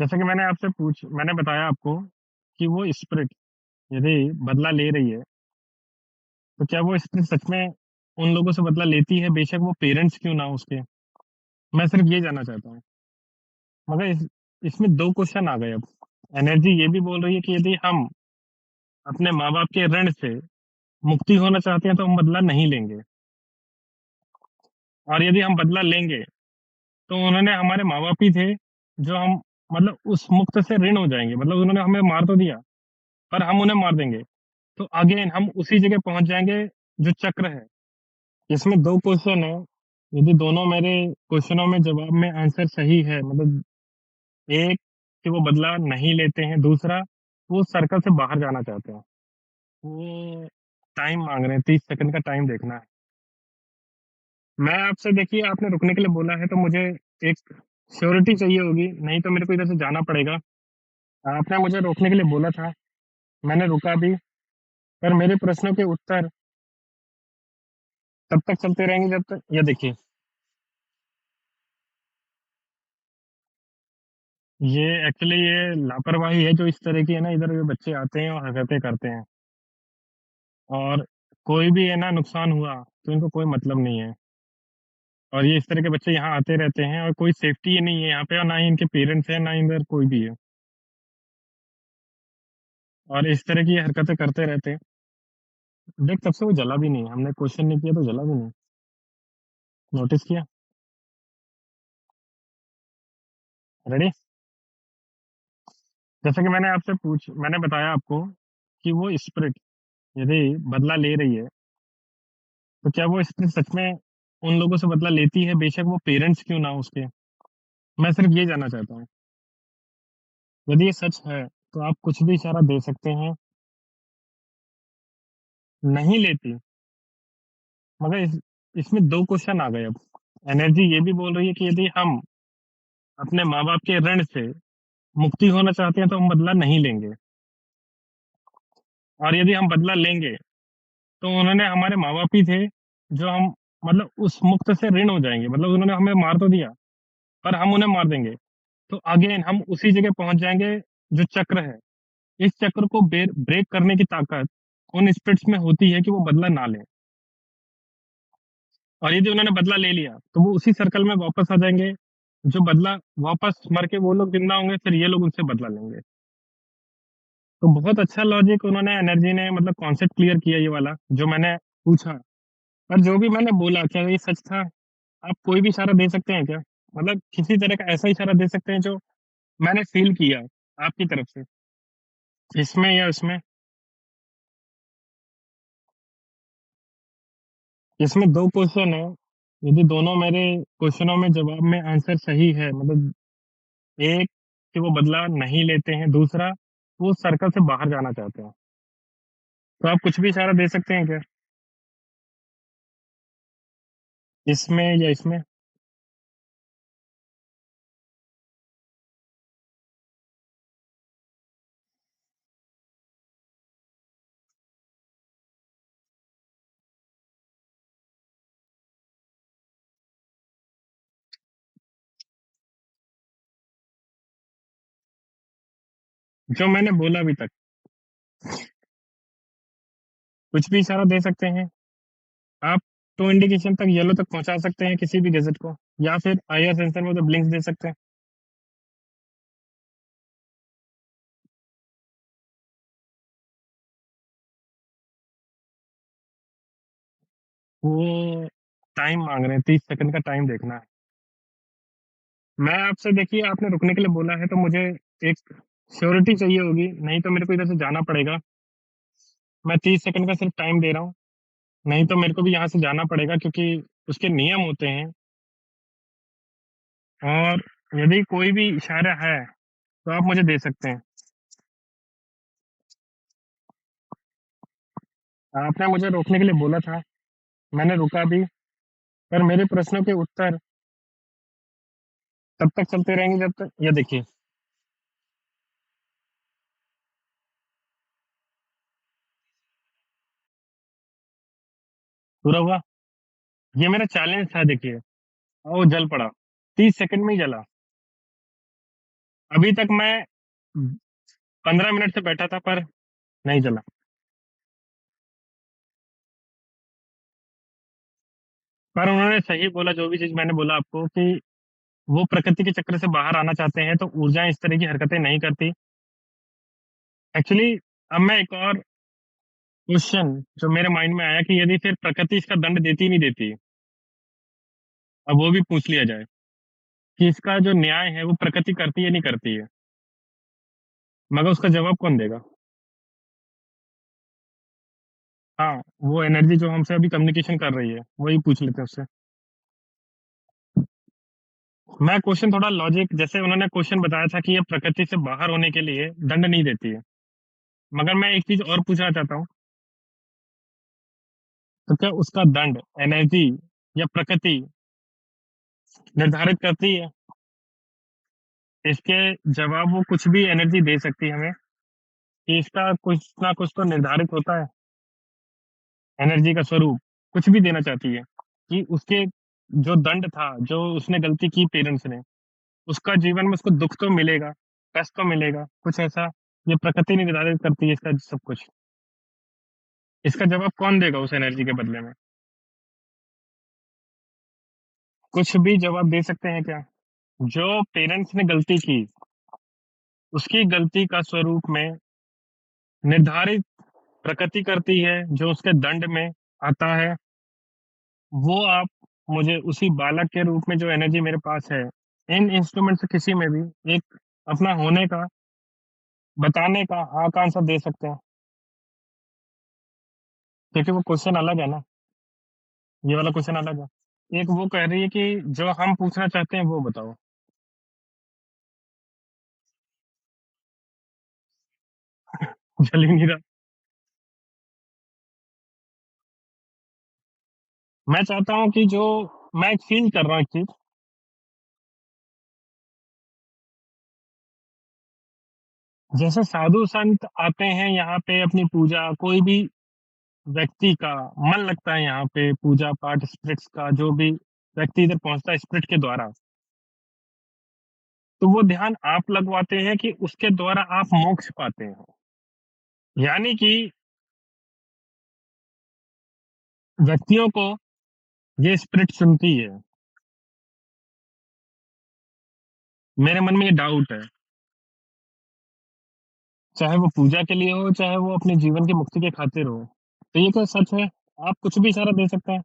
जैसा कि मैंने बताया आपको कि वो स्पिरिट यदि बदला ले रही है, तो क्या वो स्पिरिट सच में उन लोगों से बदला लेती है, बेशक वो पेरेंट्स क्यों ना हो उसके? मैं सिर्फ़ ये जानना चाहता हूँ। मगर इसमें 2 क्वेश्चन आ गए अब। एनर्जी ये भी बोल रही है कि यदि हम अपने माँ-बाप के ऋण से मुक्ति होना चाहते हैं, तो हम बदला नहीं लेंगे और यदि हम बदला लेंगे, तो उन्होंने हमारे माँ-बाप ही थे, जो हम मतलब उस मुक्त से ऋण हो जाएँगे। मतलब उन्होंने हमें मार तो दिया, पर हम उन्हें मार देंगे। तो अगेन हम उसी जगह पहुँच जाएँगे, जो चक्र है। इसमें 2 क्वेश्चन हैं, यदि दोनों मेरे क्वेश्चनों में जवाब में आंसर सही है, मतलब एक कि वो बदला नहीं लेते हैं, दूसरा वो सर्कल से बाहर जाना चाहते हैं। वो टाइम माँग रहे हैं, 30 सेकंड का टाइम देखना है। मैं आपसे देखिए आपने रुकने के लिए बोला है, तो मुझे एक श्योरिटी चाहिए होगी, नहीं तो मेरे को इधर से जाना पड़ेगा। आपने मुझे रोकने के लिए बोला था, मैंने रुका भी, पर मेरे प्रश्नों के उत्तर तब तक चलते रहेंगे जब तक ये देखिए, ये एक्चुअली ये लापरवाही है जो इस तरह की है ना, इधर ये बच्चे आते हैं और हरकतें करते हैं और कोई भी है ना नुकसान हुआ, तो इनको कोई मतलब नहीं है और ये इस तरह के बच्चे यहाँ आते रहते हैं और कोई सेफ्टी ही नहीं है यहाँ पे और ना ही इनके पेरेंट्स हैं, ना इधर कोई भी है और इस तरह की ये हरकतें करते रहते हैं। देख तब से वो जला भी नहीं, हमने क्वेश्चन नहीं किया तो जला भी नहीं, नोटिस किया? रेडी? जैसा कि मैंने बताया आपको कि वो स्पिरिट यदि बदला ले रही है, तो क्या वो स्पिरिट सच में उन लोगों से बदला लेती है, बेशक वो पेरेंट्स क्यों ना हो उसके? मैं सिर्फ ये जानना चाहता हूँ। यदि ये सच है, तो आप कुछ भी इशारा दे सकते हैं, नहीं लेती, मगर इसमें 2 क्वेश्चन आ गए अब। एनर्जी ये भी बोल रही है कि यदि हम अपने माँ-बाप के ऋण से मुक्ति होना चाहते हैं, तो हम बदला नहीं लेंगे और यदि हम बदला लेंगे, तो उन्होंने हमारे माँ-बाप ही थे, जो हम मतलब उस मुक्त से ऋण हो जाएँगे। मतलब उन्होंने हमें मार तो दिया, पर हम उन्हें मार देंगे। तो अगेन हम उसी जगह पहुँच जाएँगे, जो चक्र है। इस चक्र को ब्रेक करने की ताकत उन स्पिरिट्स में होती है कि वो बदला ना लें और यदि उन्होंने बदला ले लिया, तो वो उसी सर्कल में वापस आ जाएँगे, जो बदला वापस मर के वो लोग ज़िंदा होंगे, फिर ये लोग उनसे बदला लेंगे। तो बहुत अच्छा लॉजिक उन्होंने एनर्जी ने मतलब कॉन्सेप्ट क्लियर किया ये वाला, जो मैंने पूछा। पर जो भी मैंने बोला, क्या ये सच था? आप कोई भी इशारा दे सकते हैं क्या? मतलब किसी तरह का ऐसा इशारा दे सकते हैं जो मैंने फ़ील किया आपकी तरफ से, इसमें या उसमें? इसमें 2 क्वेश्चन हैं, यदि दोनों मेरे क्वेश्चनों में जवाब में आंसर सही है, मतलब एक कि वो बदला नहीं लेते हैं, दूसरा वो सर्कल से बाहर जाना चाहते हैं। तो आप कुछ भी इशारा दे सकते हैं क्या? इसमें या इसमें? जो मैंने बोला अभी तक, कुछ भी इशारा दे सकते हैं। आप टू इंडिकेशन तक येलो तक पहुँचा सकते हैं किसी भी गैजेट को या फिर आईआर सेंसर में तो ब्लिंक्स दे सकते हैं। वो टाइम माँग रहे हैं, 30 सेकंड का टाइम देखना है। मैं आपसे देखिए आपने रुकने के लिए बोला है, तो मुझे एक श्योरिटी चाहिए होगी, नहीं तो मेरे को इधर से जाना पड़ेगा। मैं 30 सेकंड का सिर्फ टाइम दे रहा हूँ, नहीं तो मेरे को भी यहाँ से जाना पड़ेगा क्योंकि उसके नियम होते हैं और यदि कोई भी इशारा है, तो आप मुझे दे सकते हैं। आपने मुझे रोकने के लिए बोला था, मैंने रुका भी, पर मेरे प्रश्नों के उत्तर तब तक चलते रहेंगे जब तक ये देखिए, पूरा हुआ। ये मेरा चैलेंज था देखिए और वो जल पड़ा, 30 सेकंड में ही जला। अभी तक मैं 15 मिनट से बैठा था पर नहीं चला। पर उन्होंने सही बोला जो भी चीज मैंने बोला आपको कि वो प्रकृति के चक्र से बाहर आना चाहते हैं तो ऊर्जा इस तरह की हरकतें नहीं करती। एक्चुअली अब मैं एक और क्वेश्चन जो मेरे माइंड में आया कि यदि फिर प्रकृति इसका दंड देती नहीं देती, अब वो भी पूछ लिया जाए कि इसका जो न्याय है वो प्रकृति करती है नहीं करती है, मगर उसका जवाब कौन देगा? हाँ, वो एनर्जी जो हमसे अभी कम्युनिकेशन कर रही है वही पूछ लेते हैं उससे। मैं क्वेश्चन थोड़ा लॉजिक, जैसे उन्होंने क्वेश्चन बताया था कि ये प्रकृति से बाहर होने के लिए दंड नहीं देती है, मगर मैं एक चीज और पूछना चाहता हूँ, तो क्या उसका दंड एनर्जी या प्रकृति निर्धारित करती है? इसके जवाब वो कुछ भी एनर्जी दे सकती है हमें कि इसका कुछ ना कुछ तो निर्धारित होता है। एनर्जी का स्वरूप कुछ भी देना चाहती है कि उसके जो दंड था, जो उसने गलती की पेरेंट्स ने, उसका जीवन में उसको दुख तो मिलेगा, कष्ट तो मिलेगा, कुछ ऐसा ये प्रकृति निर्धारित करती है इसका सब कुछ। इसका जवाब कौन देगा उस एनर्जी के बदले में? कुछ भी जवाब दे सकते हैं क्या? जो पेरेंट्स ने गलती की, उसकी गलती का स्वरूप में निर्धारित प्रकृति करती है, जो उसके दंड में आता है, वो आप मुझे उसी बालक के रूप में जो एनर्जी मेरे पास है, इन इंस्ट्रूमेंट से किसी में भी एक अपना होने का, बताने का हाँ का आंसर दे सकते हैं। क्योंकि वो क्वेश्चन अलग है ना, ये वाला क्वेश्चन अलग है। एक वो कह रही है कि जो हम पूछना चाहते हैं वो बताओ। चल ही नहीं रहा। मैं चाहता हूँ कि जो मैं एक फील कर रहा हूँ एक चीज, जैसे साधु संत आते हैं यहाँ पे अपनी पूजा, कोई भी व्यक्ति का मन लगता है यहाँ पे पूजा पाठ स्पिरिट्स का, जो भी व्यक्ति इधर पहुंचता है स्पिरिट के द्वारा, तो वो ध्यान आप लगवाते हैं कि उसके द्वारा आप मोक्ष पाते हैं। यानी कि व्यक्तियों को ये स्पिरिट सुनती है। मेरे मन में ये डाउट है, चाहे वो पूजा के लिए हो, चाहे वो अपने जीवन की मुक्ति के खातिर हो, तो ये क्या सच है? आप कुछ भी इशारा दे सकते हैं।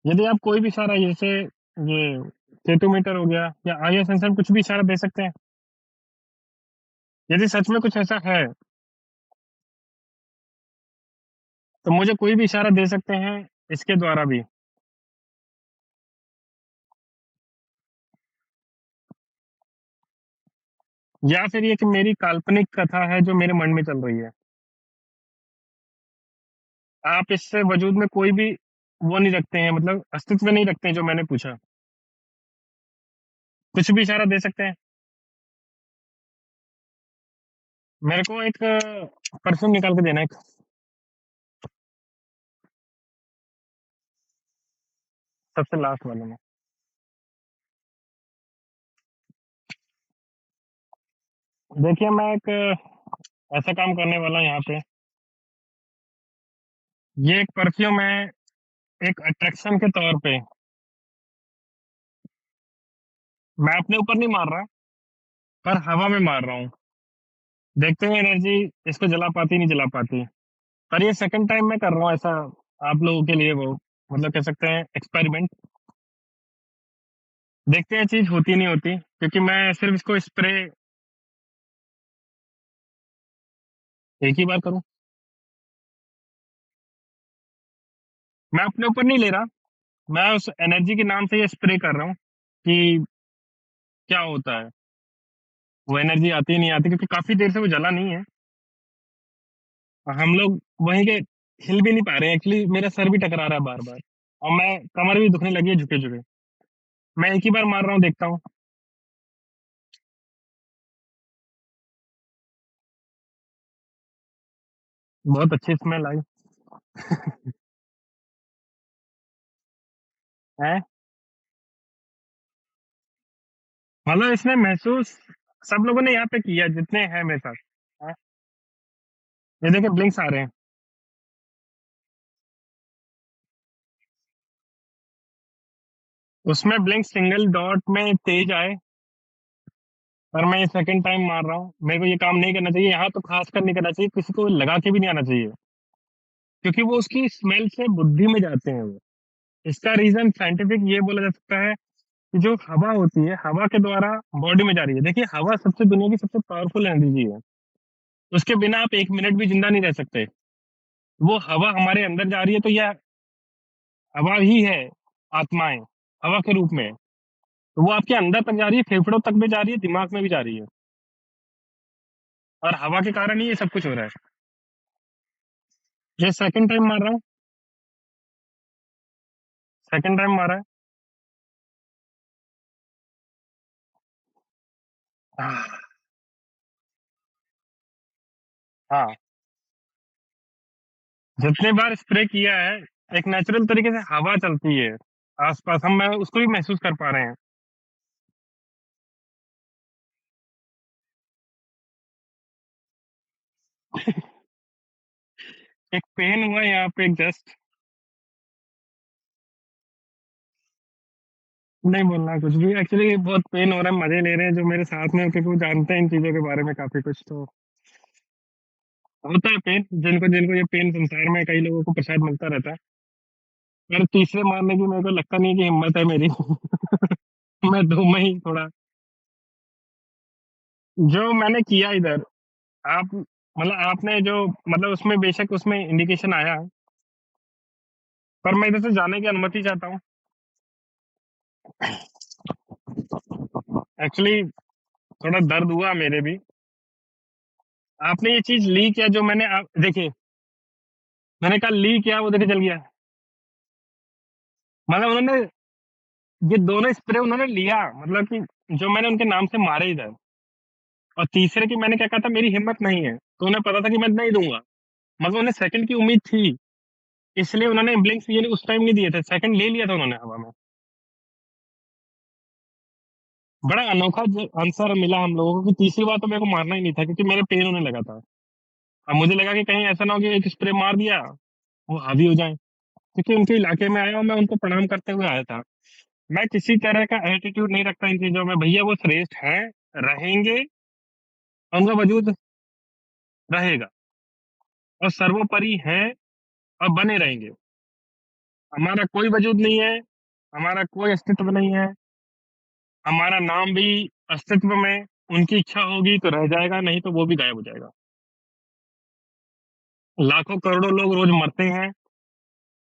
यदि आप कोई भी इशारा, जैसे ये टेटू मीटर हो गया या आर्य संस्था, कुछ भी इशारा दे सकते हैं। यदि सच में कुछ ऐसा है तो मुझे कोई भी इशारा दे सकते हैं इसके द्वारा भी। या फिर ये कि मेरी काल्पनिक कथा है जो मेरे मन में चल रही है। आप इससे वजूद में कोई भी वो नहीं रखते हैं, मतलब अस्तित्व नहीं रखते हैं जो मैंने पूछा। कुछ भी इशारा दे सकते हैं। मेरे को एक परफ्यूम निकाल के देना, एक सबसे लास्ट वाले में। देखिए मैं एक ऐसा काम करने वाला हूँ यहाँ पे। ये एक परफ्यूम है, एक अट्रैक्शन के तौर पे। मैं अपने ऊपर नहीं मार रहा, पर हवा में मार रहा हूँ। देखते हैं एनर्जी इसको जला पाती नहीं जला पाती। पर ये सेकंड टाइम मैं कर रहा हूँ ऐसा आप लोगों के लिए, वो मतलब कह सकते हैं एक्सपेरिमेंट। देखते हैं चीज होती नहीं होती, क्योंकि मैं सिर्फ इसको स्प्रे एक ही बार करूँ। मैं अपने ऊपर नहीं ले रहा, मैं उस एनर्जी के नाम से ये स्प्रे कर रहा हूँ कि क्या होता है। वो एनर्जी आती ही नहीं आती, क्योंकि काफी देर से वो जला नहीं है। और हम लोग वहीं के हिल भी नहीं पा रहे हैं। एक्चुअली मेरा सर भी टकरा रहा है बार बार, और मैं कमर भी दुखने लगी है झुके झुके। मैं एक ही बार मार रहा हूँ, देखता हूँ। बहुत अच्छी स्मेल आई है। मतलब इसमें महसूस सब लोगों ने यहाँ पे किया जितने हैं मेरे साथ। हाँ, ये देखिए ब्लिंक्स आ रहे हैं। उसमें ब्लिंक सिंगल डॉट में तेज आए, पर मैं ये सेकंड टाइम मार रहा हूँ। मेरे को ये काम नहीं करना चाहिए, यहाँ तो खास कर नहीं करना चाहिए, किसी को लगा के भी नहीं आना चाहिए, क्योंकि वो उसकी स्मेल से बुद्धि में जाते हैं वो। इसका रीजन साइंटिफिक ये बोला जा सकता है कि जो हवा होती है, हवा के द्वारा बॉडी में जा रही है। देखिए हवा सबसे दुनिया की सबसे पावरफुल एनर्जी है, उसके बिना आप 1 मिनट भी जिंदा नहीं रह सकते। वो हवा हमारे अंदर जा रही है, तो यह हवा ही है, आत्माएं हवा के रूप में। तो वो आपके अंदर तक जा रही है, फेफड़ों तक भी जा रही है, दिमाग में भी जा रही है, और हवा के कारण ही ये सब कुछ हो रहा है। ये सेकंड टाइम मार रहा हूँ, सेकंड टाइम मारा है। हाँ, हाँ, जितने बार स्प्रे किया है, एक नेचुरल तरीके से हवा चलती है आसपास, हम मैं उसको भी महसूस कर पा रहे हैं। एक पेन हुआ है यहाँ पे, एक जस्ट। नहीं बोलना कुछ भी, एक्चुअली बहुत पेन हो रहा है, मजे ले रहे हैं जो मेरे साथ में, क्योंकि वो जानते हैं इन चीजों के बारे में काफी कुछ, तो होता है पेन। जिनको जिनको ये पेन संसार में कई लोगों को प्रसाद मिलता रहता है, पर तीसरे मारने की मेरे को लगता नहीं कि हिम्मत है मेरी। मैं दो में ही थोड़ा, जो मैंने किया इधर, आप मतलब आपने जो, मतलब उसमें बेशक उसमें इंडिकेशन आया, पर मैं इधर से जाने की अनुमति चाहता हूँ। एक्चुअली थोड़ा दर्द हुआ मेरे भी। आपने ये चीज ली क्या जो मैंने, आप देखिए, मैंने कहा ली क्या, वो देखिए चल गया। मतलब उन्होंने ये दोनों स्प्रे उन्होंने लिया, मतलब कि जो मैंने उनके नाम से मारे इधर, और तीसरे की मैंने क्या कहा था, मेरी हिम्मत नहीं है, तो उन्हें पता था कि मैं नहीं दूंगा, मगर उन्हें सेकंड की उम्मीद थी, इसलिए उन्होंने ब्लिंक्स ये उस टाइम नहीं दिए थे, सेकंड ले लिया था उन्होंने हवा में। बड़ा अनोखा आंसर मिला हम लोगों को कि तीसरी बार तो मेरे को मारना ही नहीं था, क्योंकि मेरे पेन होने लगा था। अब मुझे लगा कि कहीं ऐसा ना हो कि एक स्प्रे मार दिया वो हावी हो जाए, क्योंकि उनके इलाके में आया और मैं उनको प्रणाम करते हुए आया था। मैं किसी तरह का एटीट्यूड नहीं रखता इन चीजों में, भैया वो श्रेष्ठ हैं, रहेंगे, उनका वजूद रहेगा, और सर्वोपरि हैं, और बने रहेंगे। हमारा कोई वजूद नहीं है, हमारा कोई अस्तित्व नहीं है, हमारा नाम भी अस्तित्व में उनकी इच्छा होगी तो रह जाएगा, नहीं तो वो भी गायब हो जाएगा। लाखों करोड़ों लोग रोज मरते हैं,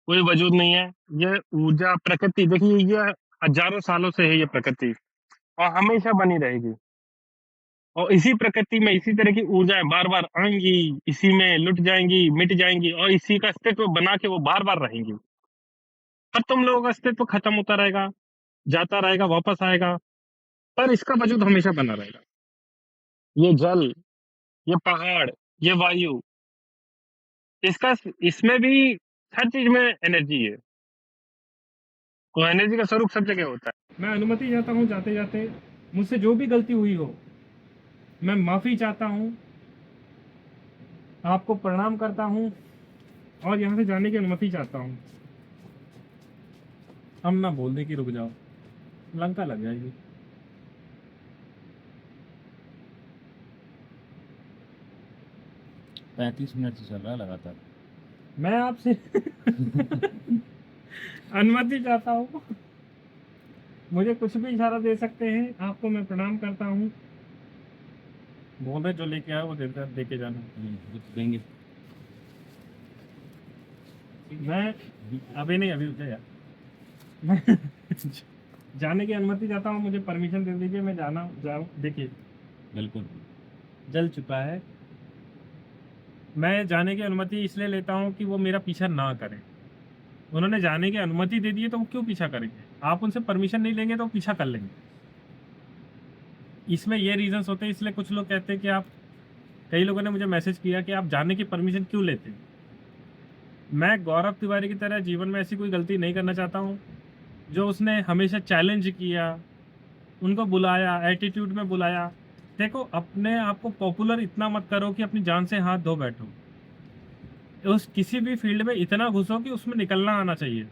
कोई वजूद नहीं है। ये ऊर्जा प्रकृति, देखिए ये हजारों सालों से है ये प्रकृति, और हमेशा बनी रहेगी, और इसी प्रकृति में इसी तरह की ऊर्जाएं बार बार आएंगी, इसी में लुट जाएंगी, मिट जाएंगी, और इसी का अस्तित्व बना के वो बार बार रहेंगी। पर तुम लोगों का अस्तित्व खत्म होता रहेगा, जाता रहेगा, वापस आएगा, पर इसका वजूद हमेशा बना रहेगा। ये जल, ये पहाड़, ये वायु, इसका, इसमें भी हर चीज में एनर्जी है, तो एनर्जी का स्वरूप सब जगह होता है। मैं अनुमति चाहता हूँ जाते जाते, मुझसे जो भी गलती हुई हो, मैं माफी चाहता हूँ, आपको प्रणाम करता हूँ, और यहाँ से जाने की अनुमति चाहता हूँ। हम ना बोलने की, रुक जाओ, लंका लग जाएगी। 35 मिनट से चल रहा है लगातार। मैं आपसे अनुमति चाहता हूँ, मुझे कुछ भी इशारा दे सकते हैं, आपको मैं प्रणाम करता हूँ। बोल रहे जो लेके आया वो दे के जाना। कुछ देंगे। मैं अभी नहीं, अभी रुक जा यार। मैं जाने की अनुमति चाहता हूँ, मुझे परमिशन दे दीजिए, मैं जाऊँ। देखिए बिल्कुल। जल चुका है, मैं जाने की अनुमति इसलिए लेता हूँ कि वो मेरा पीछा ना करें। उन्होंने जाने की अनुमति दे दी है, तो वो क्यों पीछा करेंगे? आप उनसे परमिशन नहीं लेंगे तो वो पीछा कर लेंगे। इसमें ये रीजंस होते हैं, इसलिए कुछ लोग कहते हैं कि आप, कई लोगों ने मुझे मैसेज किया कि आप जाने की परमिशन क्यों लेते हैं। मैं गौरव तिवारी की तरह जीवन में ऐसी कोई गलती नहीं करना चाहता हूँ। जो उसने हमेशा चैलेंज किया, उनको बुलाया, एटीट्यूड में बुलाया, देखो, अपने आप को पॉपुलर इतना मत करो कि अपनी जान से हाथ धो बैठो। उस किसी भी फील्ड में इतना घुसो कि उसमें निकलना आना चाहिए।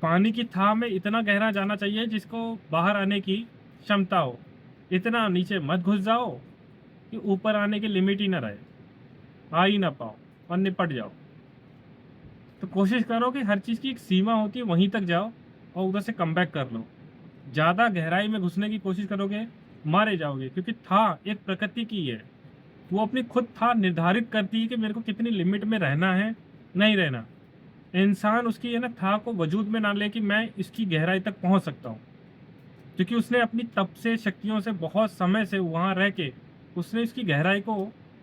पानी की थाह में इतना गहरा जाना चाहिए जिसको बाहर आने की क्षमता हो। इतना नीचे मत घुस जाओ कि ऊपर आने की लिमिट ही ना रहे, आ ही ना पाओ और निपट जाओ। तो कोशिश करो कि हर चीज़ की एक सीमा होती है, वहीं तक जाओ और उधर से कम बैक कर लो। ज़्यादा गहराई में घुसने की कोशिश करोगे, मारे जाओगे, क्योंकि था एक प्रकृति की है। वो अपनी खुद था निर्धारित करती है कि मेरे को कितनी लिमिट में रहना है, नहीं रहना। इंसान उसकी है ना था को वजूद में ना ले कि मैं इसकी गहराई तक पहुंच सकता हूँ, क्योंकि उसने अपनी तप से, शक्तियों से, बहुत समय से वहां रह के उसने इसकी गहराई को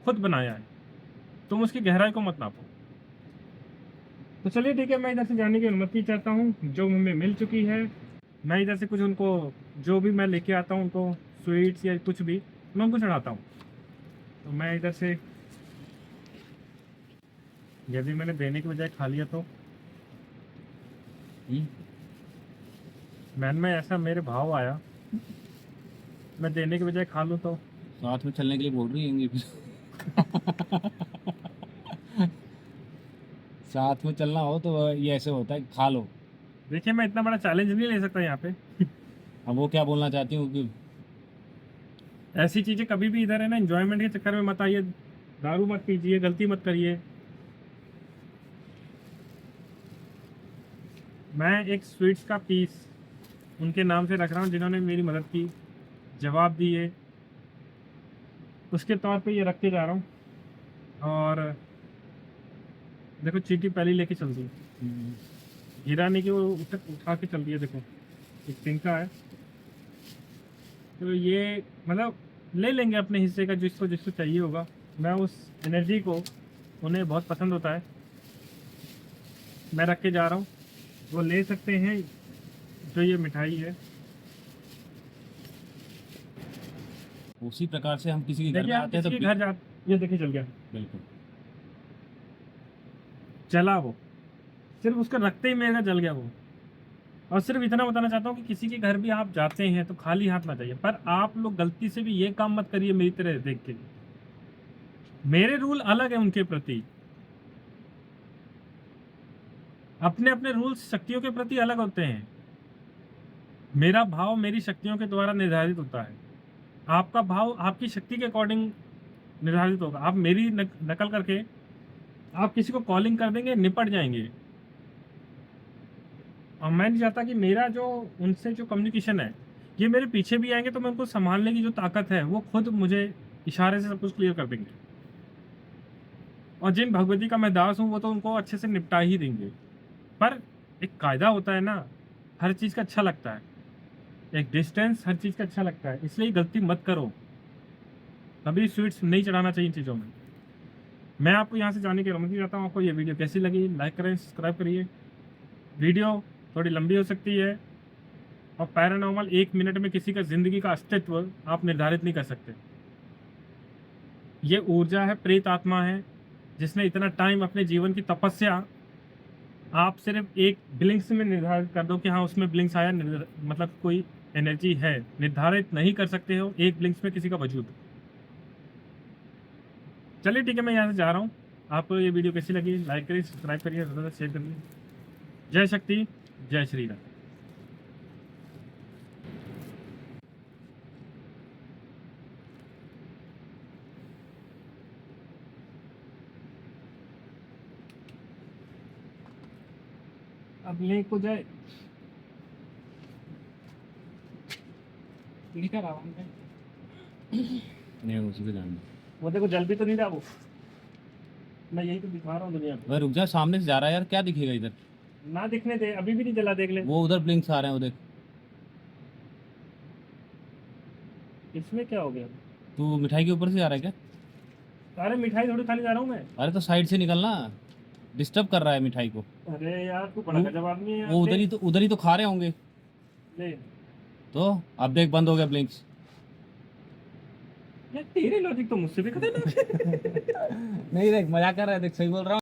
खुद बनाया है। तुम उसकी गहराई को मत नापो। तो चलिए ठीक है, मैं इधर से जाने की अनुमति चाहता हूँ जो हमें मिल चुकी है। मैं इधर से कुछ उनको, जो भी मैं लेके आता हूँ उनको, स्वीट्स या कुछ भी, मैं उनको चढ़ाता हूँ। तो मैं इधर से, यदि मैंने देने की बजाय खा लिया तो मन में ऐसा मेरे भाव आया, मैं देने के बजाय खा लूँ तो साथ में चलने के लिए बोल रही है फिर। साथ में चलना हो तो ये ऐसे होता है, खा लो। देखिए, मैं इतना बड़ा चैलेंज नहीं ले सकता यहाँ पे। अब वो क्या बोलना चाहती हूँ कि ऐसी चीजें कभी भी इधर है ना, एंजॉयमेंट के चक्कर में मत आइए, दारू मत पीजिए, गलती मत करिए। मैं एक स्वीट्स का पीस उनके नाम से रख रहा हूँ जिन्होंने मेरी मदद की, जवाब दिए, उसके तौर पे ये रखते जा रहा हूँ। और देखो, चींटी पहले लेके चल दी, गिरा नहीं कि वो उठा के चल दिया। देखो, एक तिनका है, तो ये मतलब ले लेंगे अपने हिस्से का, जिसको जिसको चाहिए होगा। मैं उस एनर्जी को, उन्हें बहुत पसंद होता है, मैं रख के जा रहा हूँ। वो ले सकते हैं जो ये मिठाई है। उसी प्रकार से हम किसी के घर देखिए, में आप आते हैं किसी तो के घर जा, ये देखिए चल गया, बिल्कुल चला वो, सिर्फ उसका रखते ही मेरा जल गया वो। और सिर्फ इतना बताना चाहता हूँ कि किसी के घर भी आप जाते हैं तो खाली हाथ ना जाइए, पर आप लोग गलती से भी ये काम मत करिए मेरी तरह देख के। मेरे रूल अलग है उनके प्रति, अपने अपने रूल्स शक्तियों के प्रति अलग होते हैं। मेरा भाव मेरी शक्तियों के द्वारा निर्धारित होता है, आपका भाव आपकी शक्ति के अकॉर्डिंग निर्धारित होगा। आप मेरी नकल करके आप किसी को कॉलिंग कर देंगे, निपट जाएंगे। और मैं नहीं चाहता कि मेरा जो उनसे जो कम्युनिकेशन है, ये मेरे पीछे भी आएंगे तो मैं उनको संभालने की जो ताकत है वो खुद मुझे इशारे से सब कुछ क्लियर कर देंगे। और जिन भगवती का मैं दास हूँ वो तो उनको अच्छे से निपटा ही देंगे। पर एक कायदा होता है ना, हर चीज़ का अच्छा लगता है, एक डिस्टेंस हर चीज़ का अच्छा लगता है, इसलिए गलती मत करो। कभी स्वीट्स नहीं चढ़ाना चाहिए इन चीज़ों में। मैं आपको यहाँ से जाने की अनुमति चाहता हूँ। आपको ये वीडियो कैसी लगी, लाइक करें, सब्सक्राइब करिए। वीडियो थोड़ी लंबी हो सकती है, और पैरानॉर्मल 1 मिनट में किसी का ज़िंदगी का अस्तित्व आप निर्धारित नहीं कर सकते। ये ऊर्जा है, प्रेत आत्मा है, जिसने इतना टाइम अपने जीवन की तपस्या, आप सिर्फ एक ब्लिंक्स में निर्धारित कर दो कि हाँ उसमें ब्लिंक्स आया, मतलब कोई एनर्जी है, निर्धारित नहीं कर सकते हो एक ब्लिंक्स में किसी का वजूद। चलिए ठीक है, मैं यहाँ से जा रहा हूँ। आपको ये वीडियो कैसी लगी, लाइक करिए, सब्सक्राइब करिए, ज़्यादा शेयर करिए। जय शक्ति, जय श्री राम। अब लिंक हो जाए, लिखा रहा हूँ नहीं उसी को जाना। वो देखो, जल भी तो नहीं रहा वो, मैं यही तो दिखा रहा हूँ दुनिया को। भाई रुक जा, सामने से जा रहा है यार, क्या दिखेगा इधर? ना दिखने दे, अभी भी नहीं जला, देख ले। वो उधर ब्लिंक्स आ रहे हैं, वो देख। इसमें क्या हो गया? तू मिठाई के ऊपर से जा रहा है क्या? अरे मिठाई थोड़ी खाने जा रहा हूँ मैं। अरे तो साइड से निकलना, डिस्टर्ब कर रहा है मिठाई को। अरे यार, तू बड़ा गजब आदमी है यार। वो उधर ही तो खा रहे होंगे। ले तो अब देख, बंद हो गया ब्लिंक्स। यार, तेरे लॉजिक तो मुझसे भी खतरनाक है। नहीं देख, मजाक कर रहा है, देख सही बोल रहा हूँ।